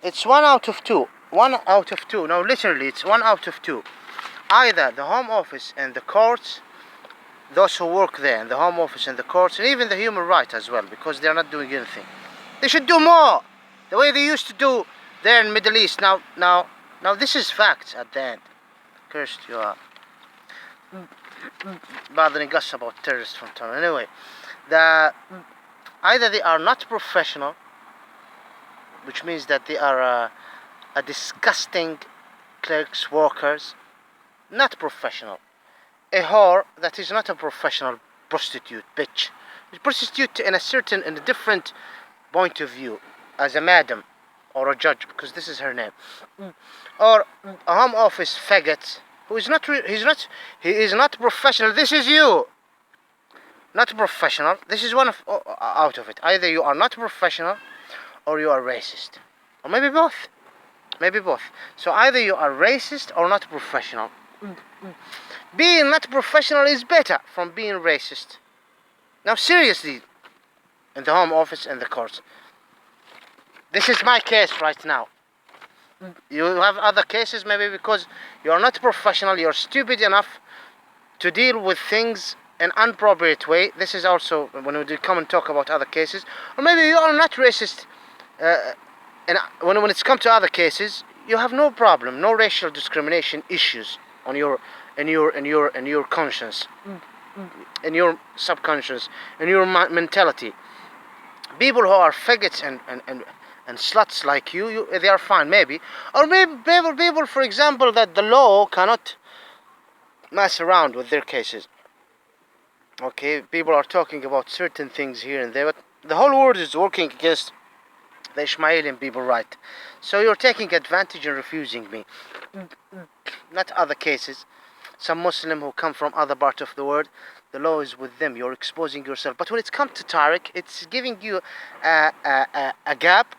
It's 1 out of 2. 1 out of 2. No, literally, it's 1 out of 2. Either the Home Office and the courts, those who work there in the Home Office and the courts, and even the human rights as well, because they're not doing anything. They should do more, the way they used to do there in Middle East. Now, this is facts at the end. Cursed you are. Bothering us about terrorists from time. Anyway, either they are not professional, which means that they are a disgusting clerks, workers, not professional. A whore that is not a professional prostitute, bitch. A prostitute in a different point of view, as a madam or a judge, because this is her name, or a Home Office faggot who is not. He is not professional. This is you. Not professional. This is out of it. Either you are not professional, or you are racist, or maybe both. Maybe both. So either you are racist or not professional. Being not professional is better from being racist. Now seriously, in the Home Office and the courts. This is my case right now. You have other cases maybe because you are not professional, you're stupid enough to deal with things in an appropriate way. This is also when we come and talk about other cases. Or maybe you are not racist. And when it's come to other cases, you have no problem, no racial discrimination issues on your conscience, in your subconscious, in your mentality. People who are faggots and sluts like you, they are fine, maybe. Or maybe people, for example, that the law cannot mess around with their cases. Okay, people are talking about certain things here and there, but the whole world is working against the Ismailian people, right? So you're taking advantage and refusing me. Not other cases. Some Muslim who come from other part of the world, the law is with them. You're exposing yourself. But when it's come to Tariq, it's giving you a gap,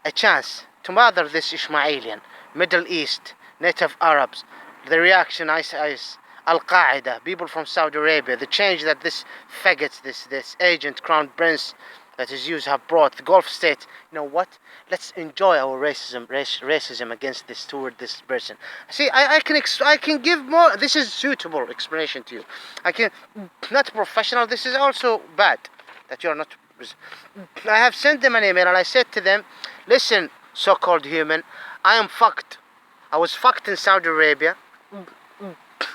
a chance to mother this Ismailian, Middle East, native Arabs, the reaction, ISIS, Al-Qaeda, people from Saudi Arabia, the change that this faggots, this agent, crown prince that is used have brought, the Gulf states. You know what? Let's enjoy our racism against this, toward this person. See, I can give more. This is suitable explanation to you. I can, not professional. This is also bad that you are not. I have sent them an email and I said to them, listen, so-called human, I am fucked. I was fucked in Saudi Arabia,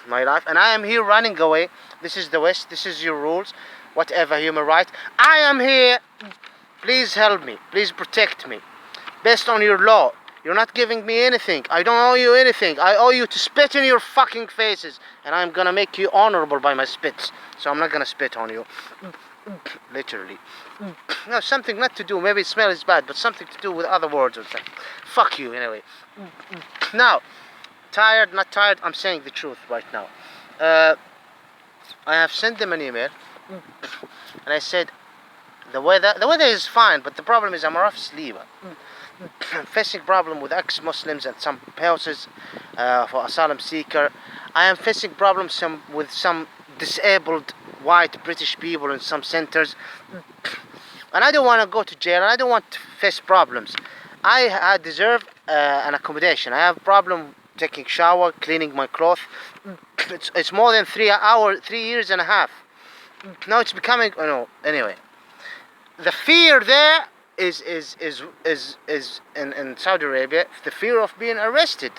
my life, and I am here running away. This is the West. This is your rules. Whatever human rights. I am here. Please help me. Please protect me. Based on your law. You're not giving me anything. I don't owe you anything. I owe you to spit in your fucking faces. And I'm gonna make you honorable by my spits. So I'm not gonna spit on you. Literally. No, something not to do. Maybe smell is bad, but something to do with other words or something. Fuck you anyway. Now, tired, not tired, I'm saying the truth right now. I have sent them an email. And I said, the weather is fine, but the problem is I'm a rough sleeper. I'm facing problem with ex-Muslims and some houses for asylum seeker. I am facing problems with some disabled white British people in some centers. And I don't want to go to jail, and I don't want to face problems. I deserve an accommodation. I have a problem taking shower, cleaning my clothes. It's more than 3 years and a half. Now it's becoming, oh no, anyway. The fear there is in Saudi Arabia, the fear of being arrested.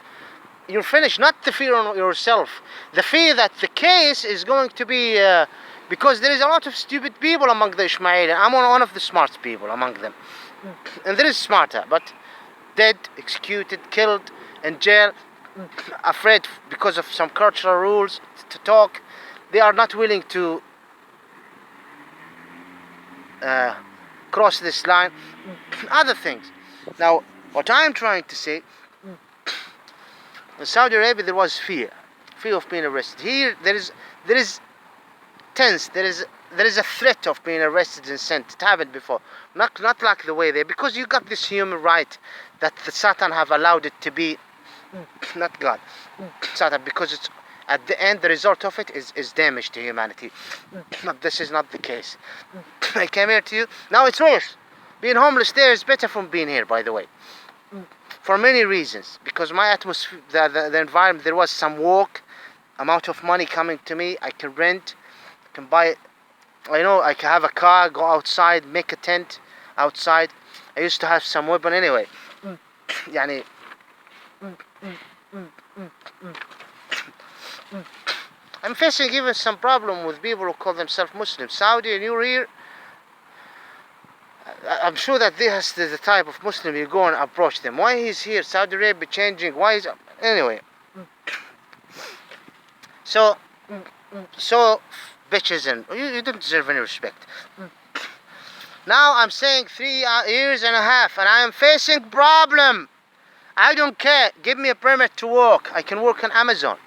You're finished, not the fear on yourself. The fear that the case is going to be, because there is a lot of stupid people among the Ismaili. I'm one of the smart people among them. And there is smarter, but dead, executed, killed, in jail, afraid because of some cultural rules to talk. They are not willing to cross this line. Other things. Now, what I'm trying to say, in Saudi Arabia there was fear of being arrested. Here there is tense. There is a threat of being arrested and sent. It happened before. Not like the way there, because you got this human right that the Satan have allowed it to be. Not God, Satan, because it's at the end the result of it is damage to humanity. But this is not the case. I came here to you. Now it's worse. Being homeless there is better from being here, by the way. for many reasons. Because my atmosphere, the environment, there was some work, amount of money coming to me. I can rent, I can buy. I know I can have a car, go outside, make a tent outside. I used to have some weapon anyway. يعني I'm facing even some problem with people who call themselves Muslims. Saudi, and you're here. I'm sure that this is the type of Muslim you go and approach them. Why he's here? Saudi Arabia changing. Why is anyway? So bitches, and you don't deserve any respect. Now I'm saying 3 years and a half, and I am facing problem. I don't care. Give me a permit to work. I can work on Amazon,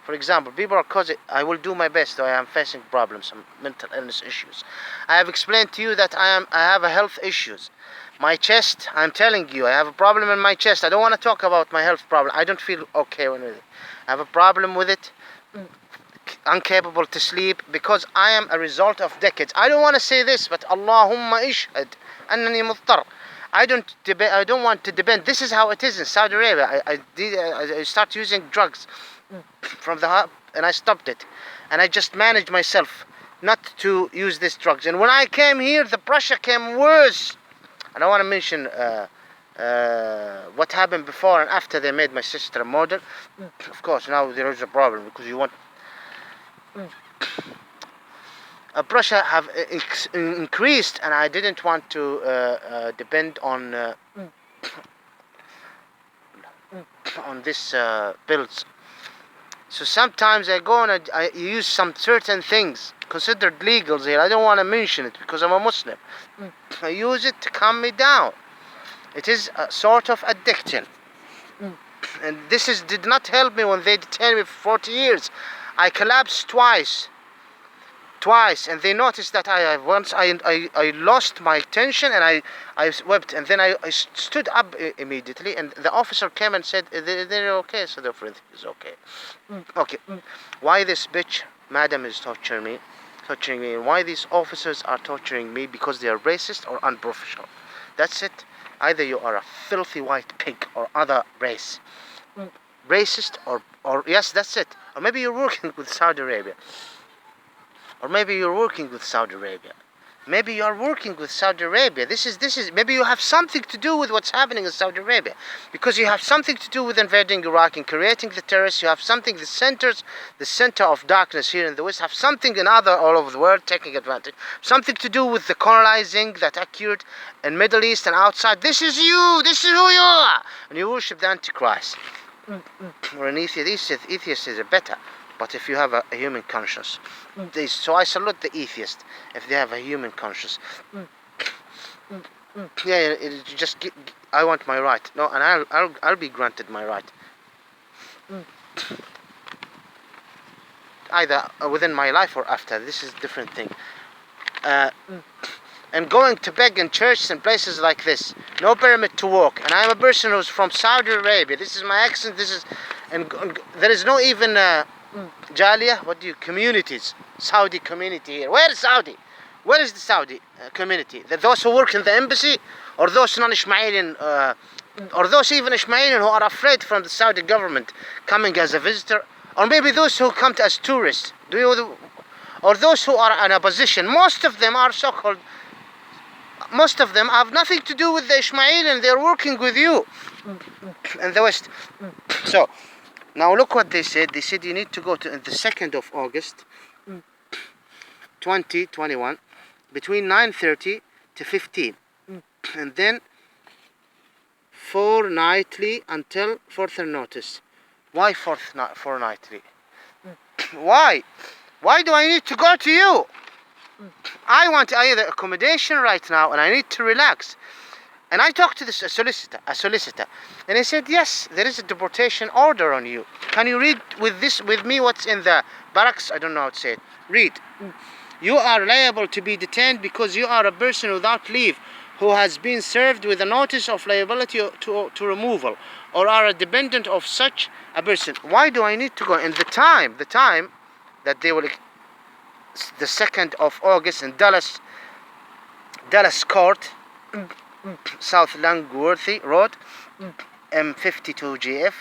for example. People are causing. I will do my best, though I am facing problems, some mental illness issues. I have explained to you that I have a health issues. My chest, I'm telling you, I have a problem in my chest. I don't want to talk about my health problem. I don't feel okay with it. I have a problem with it. Incapable to sleep because I am a result of decades. I don't want to say this, but Allahumma ishhad annani muttar. I don't want to depend. This is how it is in Saudi Arabia. I start using drugs from the hub, and I stopped it, and I just managed myself not to use these drugs. And when I came here, the pressure came worse. I don't want to mention what happened before and after they made my sister a model. Of course, now there is a problem because you want. Pressure have increased, and I didn't want to depend on this pills. So sometimes I go and I use some certain things considered legal here. I don't want to mention it because I'm a Muslim. I use it to calm me down. It is a sort of addiction, and this did not help me when they detained me for 40 years. I collapsed twice, and they noticed that I lost my tension, and I wept, and then I stood up immediately, and the officer came and said they're okay. So the friend is okay. Okay, why this bitch madam is torturing me, and why these officers are torturing me? Because they are racist or unprofessional. That's it. Either you are a filthy white pig or other race. Racist or yes, that's it. Or maybe you're working with Saudi Arabia. Maybe you are working with Saudi Arabia. This is maybe you have something to do with what's happening in Saudi Arabia, because you have something to do with invading Iraq and creating the terrorists. You have something, the center of darkness here in the West have something in other all over the world taking advantage. Something to do with the colonizing that occurred in Middle East and outside. This is you. This is who you are, and you worship the Antichrist. Or an atheist. Atheist is better, but if you have a human conscience, so I salute the atheist if they have a human conscience. Yeah, I want my right. No, and I'll be granted my right. Either within my life or after. This is a different thing. And going to beg in churches and places like this, no permit to walk. And I'm a person who's from Saudi Arabia. This is my accent. And there is no even Jaliyah. Communities? Saudi community here. Where is Saudi? Where is the Saudi community? Those who work in the embassy, or those non-Ishmaelian, or those even Ishmaelian who are afraid from the Saudi government coming as a visitor, or maybe those who come as tourists. Or those who are in opposition. Most of them are so-called. Most of them have nothing to do with the Ishmaelian. They're working with you in the West. So now look what they said. They said you need to go to the 2nd of August 2021 between 9:30 to 15, and then fortnightly until further notice. Why fortnightly? Why do I need to go to you? I want either accommodation right now, and I need to relax. And I talked to a solicitor, and he said, yes, there is a deportation order on you. Can you read with me what's in the barracks? I don't know how to say it. Read. You are liable to be detained because you are a person without leave who has been served with a notice of liability to removal, or are a dependent of such a person. Why do I need to go? And the time that they will, the 2nd of August in Dallas Court, South Langworthy Road, M52GF.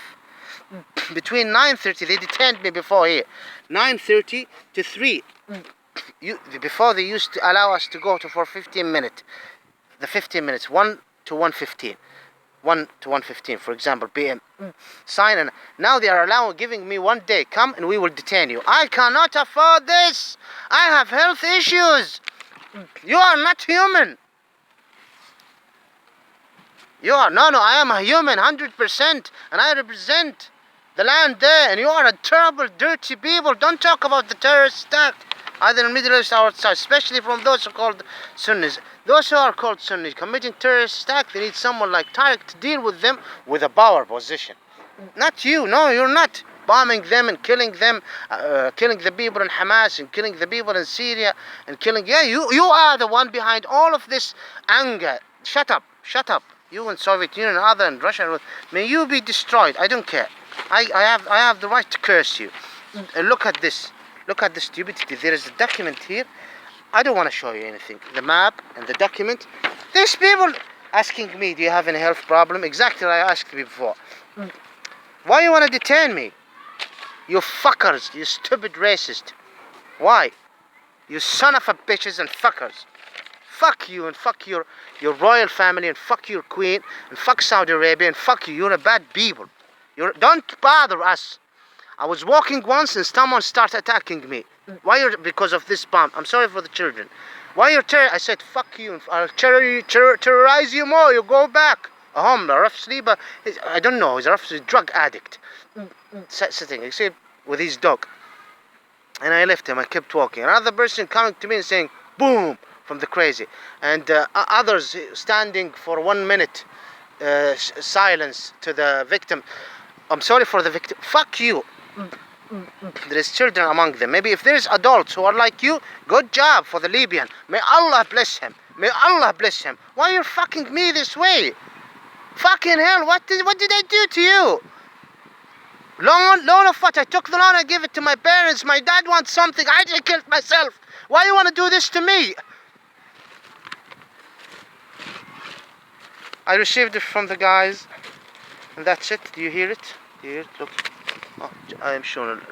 Between 9:30, they detained me before here. 9:30 to 3. Before they used to allow us to go to for 15 minutes. The 15 minutes, 1 to 1:15. 1 to 1:15, for example, PM. Sign, and now they are giving me 1 day. Come and we will detain you. I cannot afford this. I have health issues. You are not human. You are, no, I am a human, 100%, and I represent the land there, and you are a terrible, dirty people. Don't talk about the terrorist attack, either in the Middle East or outside, especially from those who are called Sunnis. Those who are called Sunnis committing terrorist attack, they need someone like Tariq to deal with them with a power position. Not you, no, you're not. Bombing them and killing them, killing the people in Hamas and killing the people in Syria and killing, you are the one behind all of this anger. Shut up. You and Soviet Union and other and Russia, may you be destroyed. I don't care. I have the right to curse you. Look at this. Look at the stupidity. There is a document here. I don't want to show you anything. The map and the document. These people asking me, do you have any health problem? Exactly what I asked you before. Why you want to detain me? You fuckers. You stupid racist. Why? You son of a bitches and fuckers. Fuck you and fuck your royal family and fuck your queen and fuck Saudi Arabia and fuck you. You're a bad people. Don't bother us. I was walking once and someone started attacking me. Why? Because of this bomb. I'm sorry for the children. Why you're I said fuck you and I'll terrorize you more. You go back. A rough sleeper. I don't know. He's a rough drug addict. Sitting, you see, with his dog. And I left him. I kept walking. Another person coming to me and saying, boom, from the crazy. And others standing for 1 minute silence to the victim. I'm sorry for the victim. Fuck you. There is children among them. Maybe if there is adults who are like you, good job for the Libyan. May Allah bless him. May Allah bless him. Why are you fucking me this way? Fucking hell, what did I do to you? Loan of what? I took the loan, I gave it to my parents. My dad wants something, I just killed myself. Why you want to do this to me? I received it from the guys. And that's it. Do you hear it? Do you hear it? Look. Oh, I am showing it.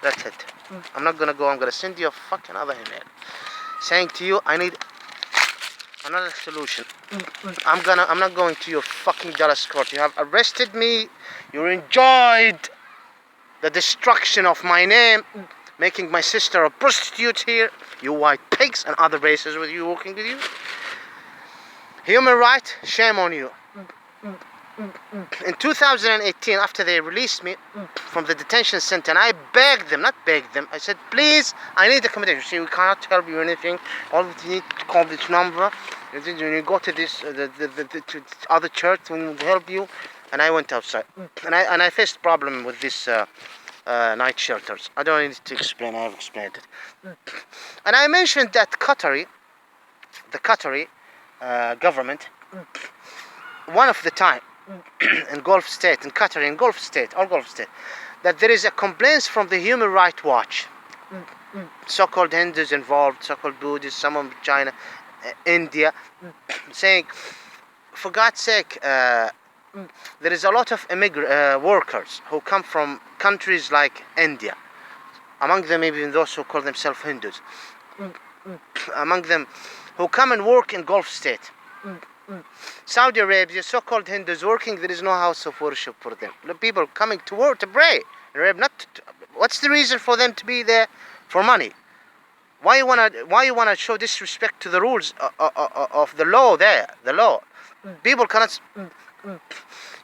That's it. I'm not gonna go. I'm gonna send you a fucking other email saying to you, I need another solution. I'm not going to your fucking Dallas court. You have arrested me. You enjoyed the destruction of my name, making my sister a prostitute here. You white pigs and other races with you working with you. Human right, shame on you. In 2018, after they released me from the detention center, and I begged them, I said, please, I need accommodation. See, we cannot help you anything. All you need to call this number. When you go to this to other church, we will help you. And I went outside, and I faced problem with this night shelters. I don't need to explain. I have explained it. And I mentioned that the Qatari government, one of the time. In Gulf State, in Qatar, in Gulf State, that there is a complaint from the Human Rights Watch. So-called Hindus involved, so-called Buddhists, some of China, India, saying, for God's sake, there is a lot of workers who come from countries like India. Among them, even those who call themselves Hindus. Among them, who come and work in Gulf State. Saudi Arabia, so-called Hindus working, there is no house of worship for them. The people coming to work to pray. What's the reason for them to be there? For money. Why you wanna show disrespect to the rules of the law there? The law. People cannot.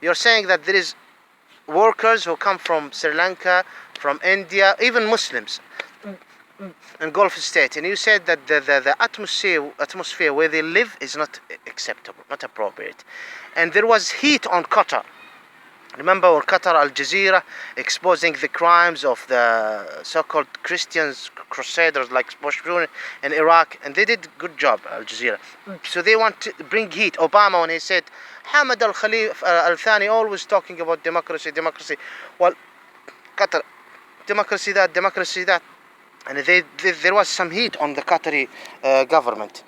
You're saying that there is workers who come from Sri Lanka, from India, even Muslims. In Gulf State, and you said that the atmosphere where they live is not acceptable, not appropriate, and there was heat on Qatar. Remember when Qatar, Al Jazeera, exposing the crimes of the so-called Christians, crusaders like Persian in Iraq, and they did a good job, Al Jazeera. So they want to bring heat. Obama, when he said, Hamad al-Khalifa al-Thani always talking about democracy. Well, Qatar, democracy that. And there was some heat on the Qatari government.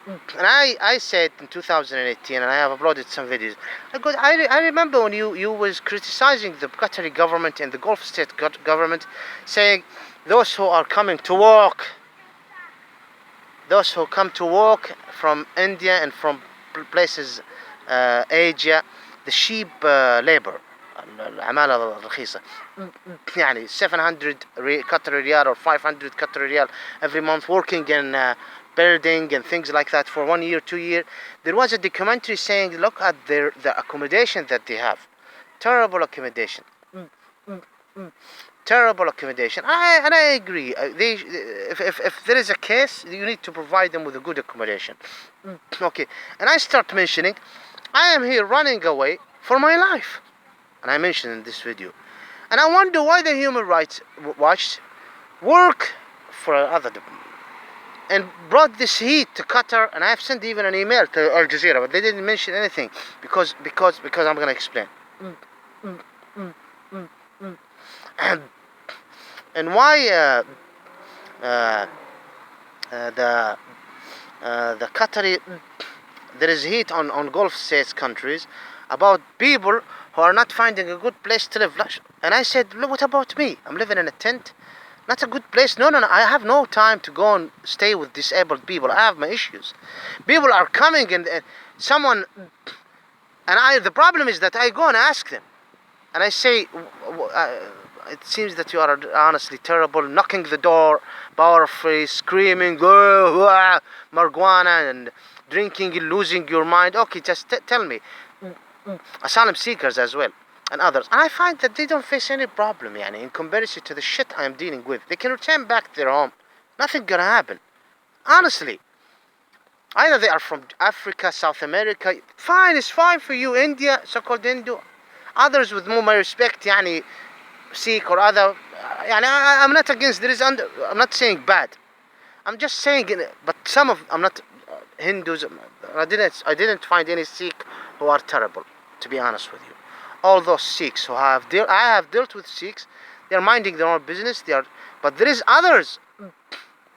And I said in 2018, and I have uploaded some videos. I remember when you was criticizing the Qatari government and the Gulf state government, saying those who are coming to work, those who come to work from India and from places, Asia, the cheap labor, العمالة الرخيصة, يعني 700 Qatari riyal or 500 Qatari riyal every month, working in building and things like that for 1 year, 2 years. There was a documentary saying, look at the accommodation that they have, terrible accommodation, terrible accommodation. And I agree. If there is a case, you need to provide them with a good accommodation. Okay. And I start mentioning, I am here running away for my life, and I mentioned in this video. And I wonder why the Human Rights Watch work for other and brought this heat to Qatar. And I have sent even an email to Al Jazeera, but they didn't mention anything because I'm gonna explain. And why the Qatari, there is heat on Gulf states countries about people who are not finding a good place to live. And I said, look, what about me? I'm living in a tent, not a good place. No, I have no time to go and stay with disabled people. I have my issues. People are coming and someone, and the problem is that I go and ask them, and I say, it seems that you are honestly terrible, knocking the door, power free, screaming, marijuana and drinking, losing your mind. Okay, just tell me. Asylum seekers as well, and others. And I find that they don't face any problem, in comparison to the shit I'm dealing with. They can return back to their home. Nothing gonna happen. Honestly. Either they are from Africa, South America, fine, it's fine for you. India, so-called Hindu. Others with more respect, Sikh or other. I'm not against, I'm not saying bad. I'm just saying, but some of, I'm not Hindus. I didn't find any Sikh who are terrible, to be honest with you. All those Sikhs who I have dealt with Sikhs, they are minding their own business. But there is others.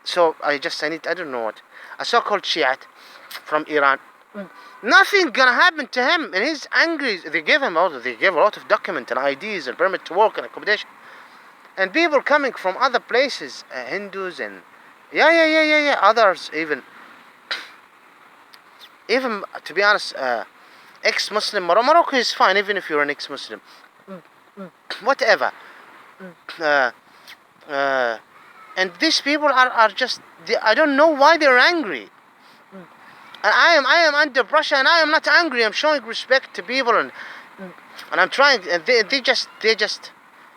So I don't know what, a so-called Shiat from Iran. Nothing gonna happen to him, and he's angry. They give a lot of documents and IDs and permit to work and accommodation. And people coming from other places, Hindus and others, even to be honest, ex-Muslim. Morocco is fine, even if you're an ex-Muslim. Whatever. And these people are just, I don't know why they're angry. And I am under pressure, and I am not angry. I'm showing respect to people, and I'm trying. And they just,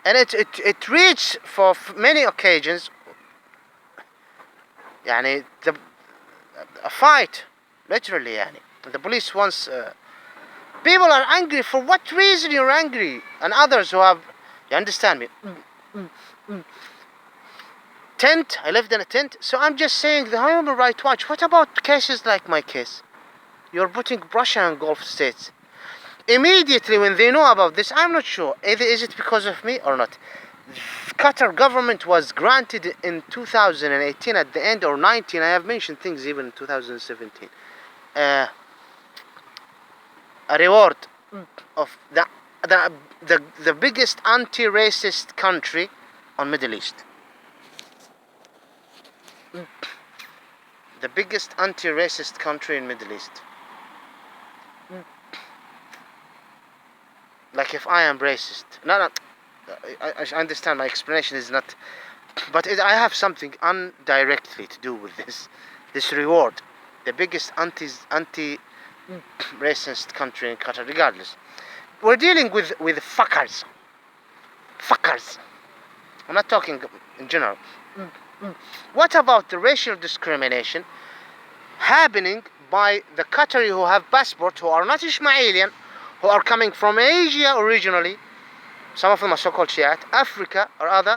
and it reached for many occasions. A fight, literally. The police once. People are angry. For what reason you're angry? And others who have, you understand me? Tent. I lived in a tent. So I'm just saying, the Human Rights Watch, what about cases like my case? You're putting Russia and Gulf states. Immediately when they know about this, I'm not sure. Either is it because of me or not. Qatar government was granted in 2018 at the end, or 19. I have mentioned things even in 2017. A reward of the biggest anti-racist country on Middle East. The biggest anti-racist country in Middle East. Like if I am racist. No, I understand my explanation is not, but I have something indirectly to do with this reward. The biggest anti-racist country in Qatar, regardless. We're dealing with fuckers. Fuckers. I'm not talking in general. What about the racial discrimination happening by the Qatari who have passports, who are not Ismailian, who are coming from Asia originally? Some of them are so-called Shiat, Africa or other,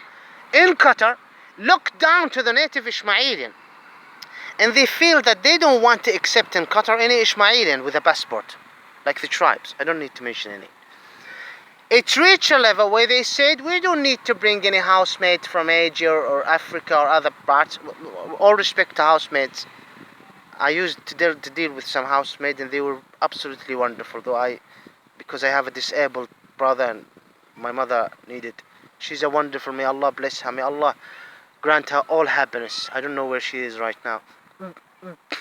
in Qatar, look down to the native Ismailian. And they feel that they don't want to accept in Qatar any Ismailian with a passport, like the tribes. I don't need to mention any. It reached a level where they said, we don't need to bring any housemaid from Asia or Africa or other parts. All respect to housemates. I used to deal with some housemaid, and they were absolutely wonderful. Because I have a disabled brother, and my mother needed. She's a wonderful. May Allah bless her. May Allah grant her all happiness. I don't know where she is right now,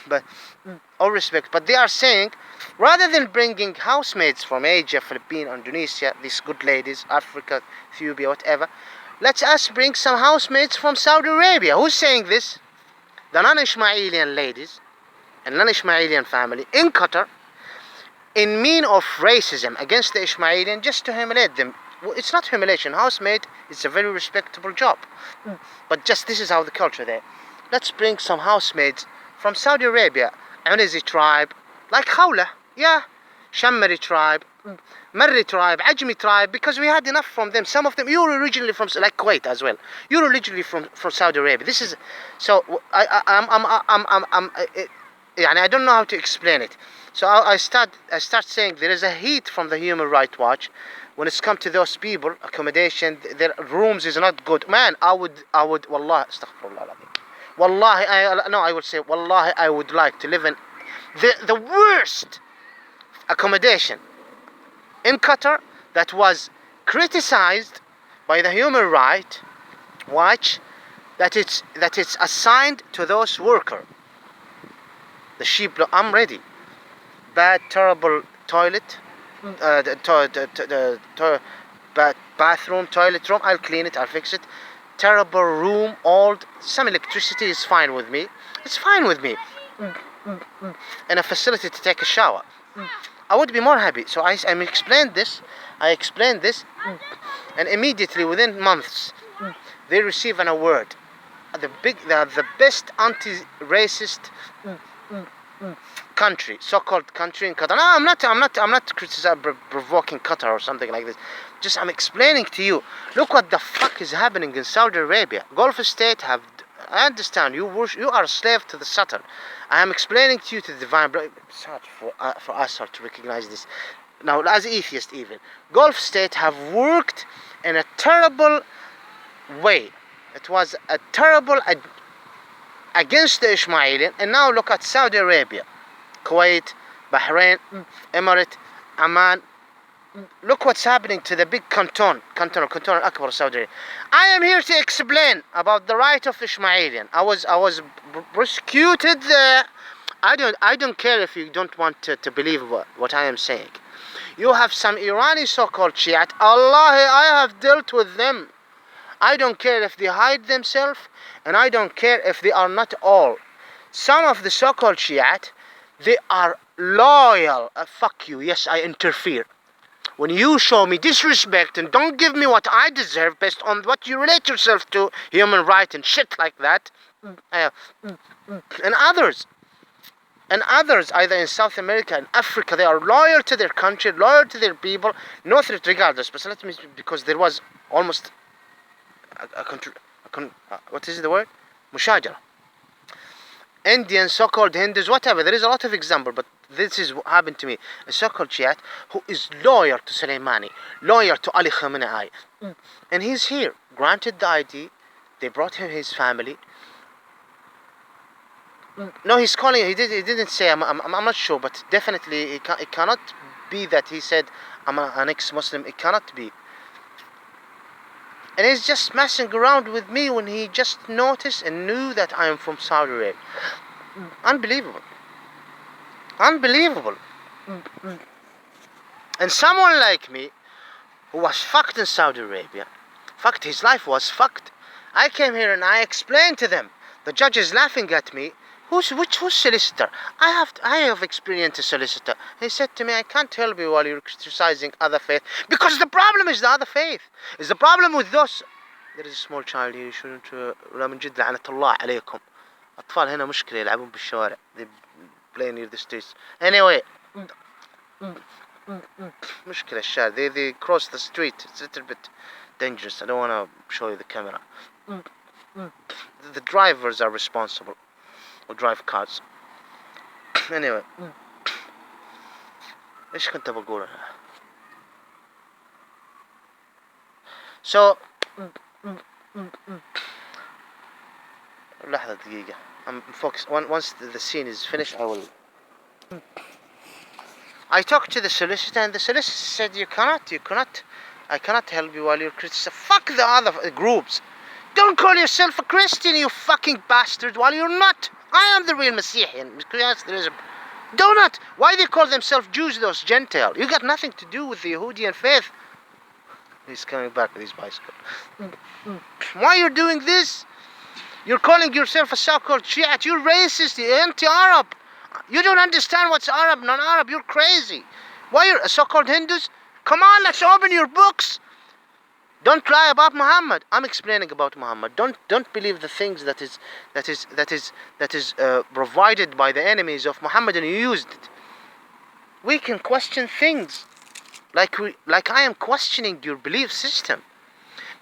but all respect. But they are saying, rather than bringing housemaids from Asia, Philippines, Indonesia, these good ladies, Africa, Ethiopia, whatever, let's us bring some housemaids from Saudi Arabia. Who's saying this? The non-Ismailian ladies and non-Ismailian family in Qatar, in mean of racism against the Ismailian, just to humiliate them. Well, it's not humiliation. Housemaid is a very respectable job, but just this is how the culture there. Let's bring some housemaids from Saudi Arabia, Anizi tribe, like Khawla, yeah, Shammari tribe, Marri tribe, Ajmi tribe, because we had enough from them. Some of them, you were originally from, like Kuwait as well. You're originally from Saudi Arabia. This is, so I don't know how to explain it. So I start saying there is a heat from the Human Rights Watch when it's come to those people. Accommodation, their rooms is not good. Man, I would, Wallah, astaghfirullah. Wallahi, I would say, Wallahi, I would like to live in the worst accommodation in Qatar that was criticized by the Human Rights Watch, that it's assigned to those workers. The sheep, I'm ready. Bad, terrible toilet, bathroom, toilet room, I'll clean it, I'll fix it. Terrible room, old, some electricity is fine with me. It's fine with me. And a facility to take a shower. I would be more happy. So I explained this, and immediately within months, they receive an award. The best anti-racist country, so-called country in Qatar. No, I'm not criticizing, provoking Qatar or something like this. Just I'm explaining to you. Look what the fuck is happening in Saudi Arabia. Gulf state have. I understand you are a slave to the Saturn. I am explaining to you to the divine. It's hard for us to recognize this. Now, as atheists, even Gulf state have worked in a terrible way. It was a terrible against the Ismailian, and now look at Saudi Arabia, Kuwait, Bahrain, Emirate, Amman. Look what's happening to the big canton Akbar, Saudi Arabia. I am here to explain about the right of Ismailian. I was prosecuted there. I don't care if you don't want to believe what I am saying. You have some Irani so-called Shiat. Allah, I have dealt with them. I don't care if they hide themselves, and I don't care if they are not all. Some of the so-called Shiat, they are loyal. Fuck you, yes, I interfere. When you show me disrespect and don't give me what I deserve based on what you relate yourself to, human rights and shit like that, and others, either in South America and Africa, they are loyal to their country, loyal to their people, no threat regardless. But let me, because there was almost what is the word? Mushajara. Indians, so-called Hindus, whatever. There is a lot of example, but this is what happened to me. A so-called Shiat who is loyal to Soleimani, loyal to Ali Khamenei, and he's here. Granted the ID, they brought him his family. No, he's calling. He didn't say. I'm not sure, but definitely it cannot be that he said I'm an ex-Muslim. It cannot be. And he's just messing around with me when he just noticed and knew that I am from Saudi Arabia. Unbelievable. Unbelievable. And someone like me, who was fucked in Saudi Arabia, fucked, his life was fucked. I came here and I explained to them. The judge is laughing at me. Who's solicitor? I have experienced a solicitor. He said to me, I can't help you while you're criticizing other faith, because the problem is the other faith. Is the problem with those. There is a small child here. You shouldn't. من جد لعنة الله عليكم. أطفال هنا مشكلة يلعبون بالشوارع. They play near the streets. Anyway. مشكلة الشارع. They cross the street. It's a little bit dangerous. I don't want to show you the camera. The drivers are responsible. Or drive cars. Anyway. ايش كنت بقول انا؟ So لحظة دقيقة. I'm focused. Once the scene is finished, I talked to the solicitor, and the solicitor said, I cannot help you while you're criticizing. Fuck the other groups. Don't call yourself a Christian, you fucking bastard, while you're not. I am the real Messiah. Do not. Why they call themselves Jews, those Gentile? You got nothing to do with the Yahudian faith. He's coming back with his bicycle. Why you're doing this? You're calling yourself a so-called Shiat. You're racist, you're anti-Arab. You don't understand what's Arab, non-Arab. You're crazy. Why you're so-called Hindus? Come on, let's open your books. Don't lie about Muhammad. I'm explaining about Muhammad. Don't believe the things that is provided by the enemies of Muhammad and you used it. We can question things like I am questioning your belief system,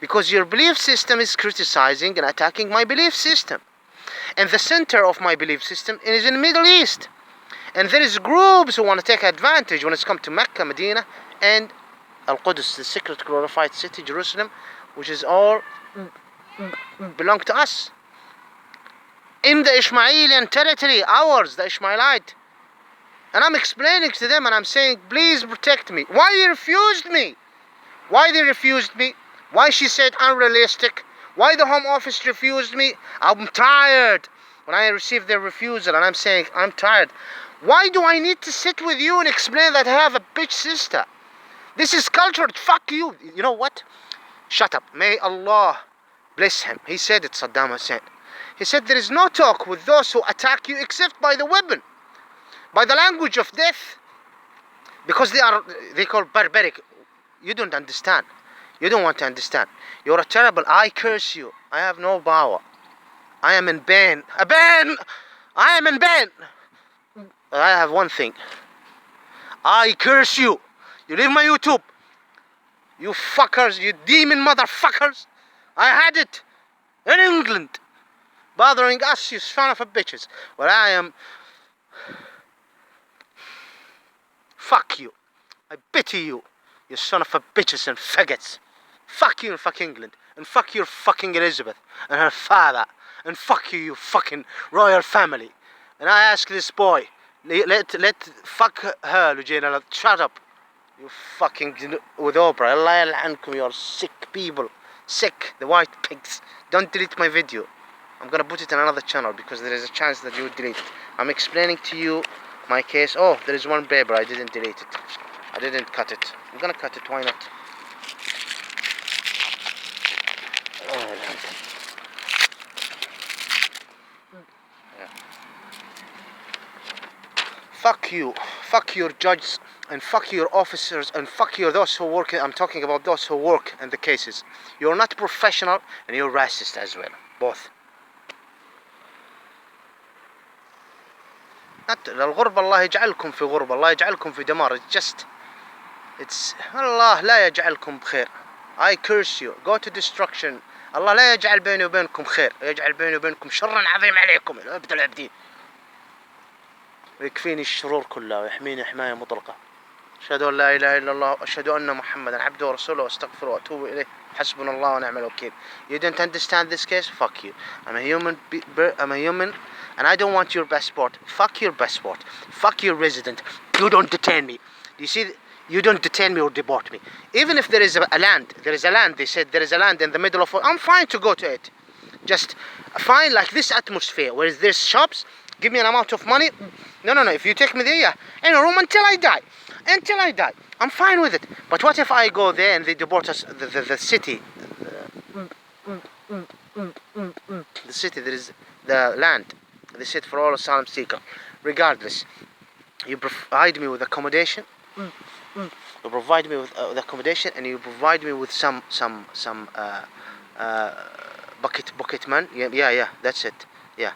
because your belief system is criticizing and attacking my belief system. And the center of my belief system is in the Middle East. And there is groups who want to take advantage when it's come to Mecca, Medina, and Al-Qudus, the sacred glorified city, Jerusalem, which is all belong to us. In the Ishmaelian territory, ours, the Ishmaelite. And I'm explaining to them and I'm saying, please protect me. Why they refused me? Why they refused me? Why she said unrealistic? Why the Home Office refused me? I'm tired. When I received their refusal and I'm saying, I'm tired. Why do I need to sit with you and explain that I have a bitch sister? This is cultured. Fuck you. You know what? Shut up. May Allah bless him. He said it, Saddam Hussein. He said there is no talk with those who attack you except by the weapon, by the language of death. Because they call barbaric. You don't understand. You don't want to understand. You're a terrible. I curse you. I have no power. I am in pain. I am in pain. I have one thing. I curse you. You leave my YouTube. You fuckers. You demon motherfuckers. I had it in England. Bothering us, you son of a bitches. Well, I am... Fuck you. I pity you. You son of a bitches and faggots. Fuck you and fuck England. And fuck your fucking Elizabeth and her father. And fuck you, you fucking royal family. And I ask this boy, fuck her, Lujena, shut up. You fucking, with Oprah, Allah yal'ankum, you are sick people. Sick, the white pigs. Don't delete my video. I'm gonna put it in another channel because there is a chance that you would delete it. I'm explaining to you my case. Oh, there is one paper, I didn't delete it. I didn't cut it. I'm gonna cut it, why not? Oh, yeah. Fuck you. Fuck your judges and fuck your officers and fuck you those who work. I'm talking about those who work in the cases. You're not professional and you're racist as well. Both. الغربة الله يجعلكم في غربة الله يجعلكم في دمار. It's الله لا يجعلكم بخير. I curse you. Go to destruction. الله لا يجعل بيني وبينكم خير. يجعل بيني وبينكم شرا عظيم عليكم العبد العبدين. ويكفيني الشرور كلها ويحميني حماية مطلقة. أشهد أن لا إله إلا الله وأشهد أن محمدا عبده ورسوله وأستغفره وأتوب إليه. حسبنا الله ونعم الوكيل. You didn't understand this case? Fuck you. I'm a human and I don't want your passport. Fuck your passport. Fuck your resident. You don't detain me. You see, you don't detain me or deport me. Even if there is a land, they said there is a land in the middle of, I'm fine to go to it. Just fine, like this atmosphere where there's shops, give me an amount of money. No, if you take me there, yeah, in a room until I die. I'm fine with it. But what if I go there and they deport us, the city, the city, there is the land, they said for all asylum seeker. Regardless, you provide me with accommodation. You provide me with accommodation, and you provide me with some bucket man. Yeah, that's it. Yeah,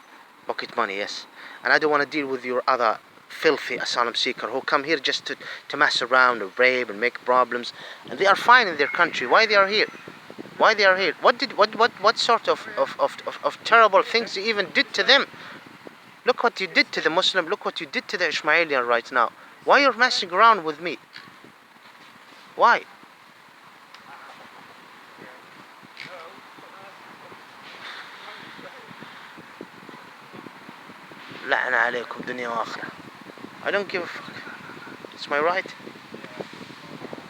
bucket money. Yes, and I don't want to deal with your other filthy asylum seeker who come here just to mess around and rape and make problems, and they are fine in their country. Why they are here? Why they are here? What sort of terrible things you even did to them? Look what you did to the Muslim. Look what you did to the Ishmaelian right now. Why you're messing around with me? Why? لعنة عليكم دنيا وآخرة. I don't give a fuck. It's my right.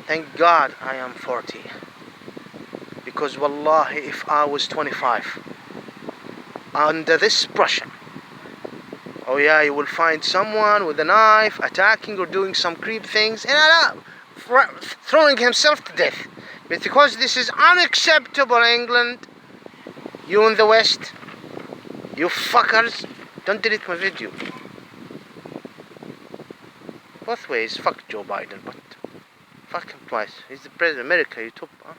Thank God I am 40. Because wallahi, if I was 25 under this pressure, oh yeah, you will find someone with a knife attacking or doing some creep things and throwing himself to death. But because this is unacceptable, England, you in the West, you fuckers, don't delete my video. Both ways, fuck Joe Biden, but fuck him twice. He's the president of America, you took, huh?